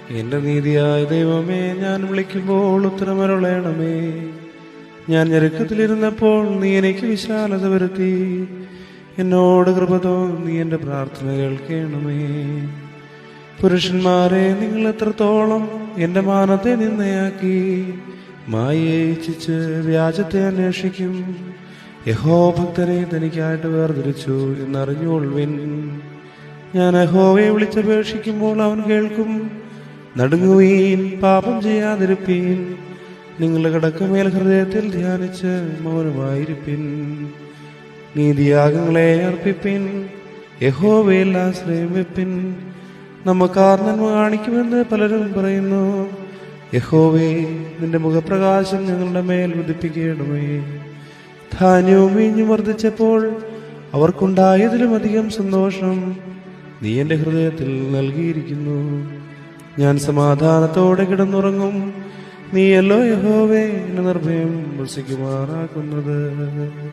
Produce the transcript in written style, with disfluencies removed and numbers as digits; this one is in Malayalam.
എന്റെ നീതിയായ ദൈവമേ, ഞാൻ വിളിക്കുമ്പോൾ ഉത്തരമരുളേണമേ. ഞാൻ ഞെരുക്കത്തിലിരുന്നപ്പോൾ നീ എനിക്ക് വിശാലത വരുത്തി. എന്നോട് കൃപ തോന്നി എന്റെ പ്രാർത്ഥന കേൾക്കണമേ. പുരുഷന്മാരെ, നിങ്ങൾ എത്രത്തോളം എന്റെ മാനത്തെ നിന്നയാക്കി. മായയെ ഇച്ഛിച്ച് വ്യാജത്തെ അന്വേഷിക്കും. യഹോഭക്തനെ തനിക്കായിട്ട് വേർതിരിച്ചു എന്നറിഞ്ഞുകൊള്ളുവിൻ. ഞാൻ യഹോവയെ വിളിച്ചപേക്ഷിക്കുമ്പോൾ അവൻ കേൾക്കും. നടുങ്ങുവീൻ, പാപം ചെയ്യാതിരുപ്പീൻ. നിങ്ങളുടെ കിടക്കമേൽ ഹൃദയത്തിൽ ധ്യാനിച്ച് മൗനമായിരിപ്പിൻ. നീതിയാഗങ്ങളെ അർപ്പിപ്പിൻ, യഹോവയിൽ ആശ്രയം വെപ്പിൻ. നമുക്കാർ നന്മ കാണിക്കുമെന്ന് പലരും പറയുന്നു. യഹോവേ, നിന്റെ മുഖപ്രകാശം ഞങ്ങളുടെ മേൽ ഉദിപ്പിക്കണമേ. ധാന്യവും വീഞ്ഞും വർദ്ധിച്ചപ്പോൾ അവർക്കുണ്ടായതിലും അധികം സന്തോഷം നീ എൻ്റെ ഹൃദയത്തിൽ നൽകിയിരിക്കുന്നു. ഞാൻ സമാധാനത്തോടെ കിടന്നുറങ്ങും. നീയല്ലോ യഹോവേ എന്നെ നിർഭയം വസിക്കുമാറാക്കുന്നത്.